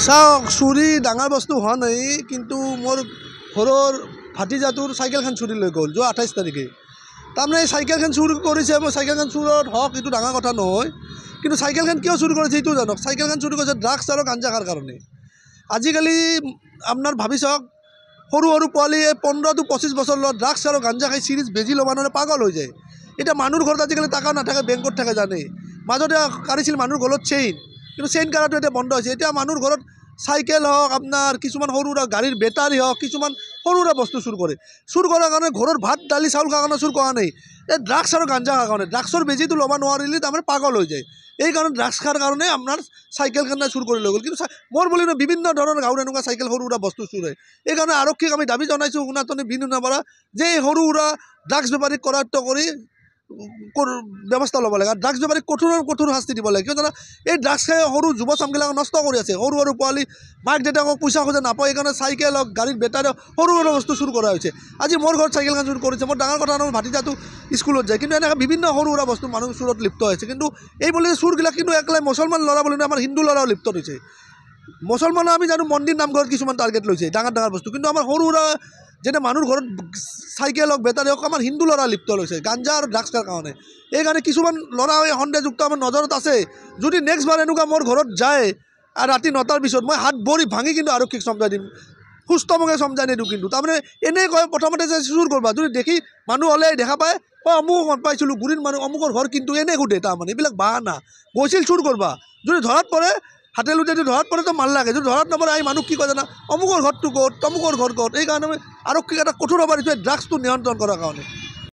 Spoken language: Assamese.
চাওক চুৰি ডাঙৰ বস্তু হোৱা নাই, কিন্তু মোৰ ঘৰৰ ভাতিজাটোৰ চাইকেলখন চুৰি লৈ গ'ল যোৱা 28 তাৰিখে। তাৰমানে এই চাইকেলখন চুৰি কৰিছে, মই চাইকেলখন চুৰত হওক এইটো ডাঙৰ কথা নহয়, কিন্তু চাইকেলখন কিয় চুৰি কৰিছে এইটো জানক। চাইকেলখন চুৰি কৰিছে ড্ৰাগছ আৰু গাঞ্জা খোৱাৰ কাৰণে। আজিকালি আপোনাৰ ভাবি চাওক, সৰু সৰু পোৱালীয়ে 15 to 25 বছৰ লোৱা ড্ৰাগছ আৰু গাঞ্জা খাই চিৰিজ বেজি ল'ব নোৱাৰে, পাগল হৈ যায়। এতিয়া মানুহৰ ঘৰত আজিকালি টকা নাথাকে, বেংকত থাকে জানে। মাজতে কাঢ়িছিল মানুহৰ ঘৰত চেইন, কিন্তু চেইন কাঢ়াটো এতিয়া বন্ধ হৈছে। এতিয়া মানুহৰ ঘৰত চাইকেল হওক, আপোনাৰ কিছুমান সৰু সুৰা গাড়ীৰ বেটাৰী হওক, কিছুমান সৰু সুৰা বস্তু চুৰ কৰে। চুৰ কৰাৰ কাৰণে ঘৰৰ ভাত দালি চাউল খোৱাৰ কাৰণে চুৰ কৰা নাই, এই ড্ৰাগছ আৰু গাঞ্জা খোৱাৰ কাৰণে। ড্ৰাগছৰ বেজিটো ল'ব নোৱাৰিলে তাৰমানে পাগল হৈ যায়। এইকাৰণে ড্ৰাগছ খোৱাৰ কাৰণে আপোনাৰ চাইকেলখন চুৰ কৰি লৈ গ'ল। কিন্তু মোৰ বুলি বিভিন্ন ধৰণৰ গাঁৱৰ এনেকুৱা চাইকেল সৰু সুৰা বস্তু চুৰ হয়। এইকাৰণে আৰক্ষীক আমি দাবী জনাইছোঁ শুনাতনি বিন শুনাপাৰা যে এই সৰু সুৰা ড্ৰাগছ বেপাৰীক কৰায়ত্ব কৰি ব্যৱস্থা ল'ব লাগে। আৰু ড্ৰাগছ বেপাৰীক কঠোৰ শাস্তি দিব লাগে। কিয় জানা, এই ড্ৰাগছ খাই সৰু যুৱ চামবিলাকক নষ্ট কৰি আছে। সৰু সৰু পোৱালি মাক দেউতাকক পইচা খোজে নাপায়, সেইকাৰণে চাইকেল হওক গাড়ীৰ বেটাৰী সৰু সৰু বস্তু চুৰ কৰা হৈছে। আজি মোৰ ঘৰত চাইকেলখন চুৰ কৰিছে, মোৰ ডাঙৰ কথা নহয়, ভাতিজাটো স্কুলত যায়, কিন্তু এনেকৈ বিভিন্ন সৰু সুৰা বস্তু মানুহ চুৰত লিপ্ত হৈছে। কিন্তু এই বুলি চুৰবিলাক কিন্তু একলাই মুছলমান ল'ৰা বুলি নহয়, আমাৰ হিন্দু ল'ৰাও লিপ্ত হৈছে। মুছলমানৰ আমি জানো মন্দিৰ নামঘৰত কিছুমান টাৰ্গেট লৈছে ডাঙৰ ডাঙৰ বস্তু, কিন্তু আমাৰ সৰু সুৰা যেনে মানুহৰ ঘৰত চাইকেল হওক বেটাৰী হওক আমাৰ হিন্দু ল'ৰা লিপ্ত লৈছে গাঞ্জা আৰু ড্ৰাগছ খোৱাৰ কাৰণে। এইকাৰণে কিছুমান ল'ৰা সন্দেহযুক্ত আমাৰ নজৰত আছে। যদি নেক্সট বাৰ এনেকুৱা মোৰ ঘৰত যায় আৰু ৰাতি 9টাৰ পিছত মই হাত ভৰি ভাঙি কিন্তু আৰক্ষীক চমজাই দিম, সুস্থমকে চমজাই নিদিওঁ। কিন্তু তাৰমানে এনেই কয় প্ৰথমতে যে চুৰ কৰবা, যদি দেখি মানুহ হ'লে দেখা পায় অমুক পাইছিলোঁ গুৰিৰ মানুহ অমুকৰ ঘৰ, কিন্তু এনেই সোধে। তাৰমানে এইবিলাক বাহানা, গৈছিল চুৰ কৰবা, যদি ধৰাত পৰে হাতে লুটে, যদি ধৰাত পৰে তো মাল লাগে, যদি ধৰাত নপৰে এই মানুহ কি কয় জানা, অমুকৰ ঘৰটো ক'ত, তমুকৰ ঘৰ ক'ত। এইকাৰণে আৰক্ষীক এটা কঠোৰ হ'ব দিছোঁ ড্ৰাগছটো নিয়ন্ত্ৰণ কৰাৰ কাৰণে।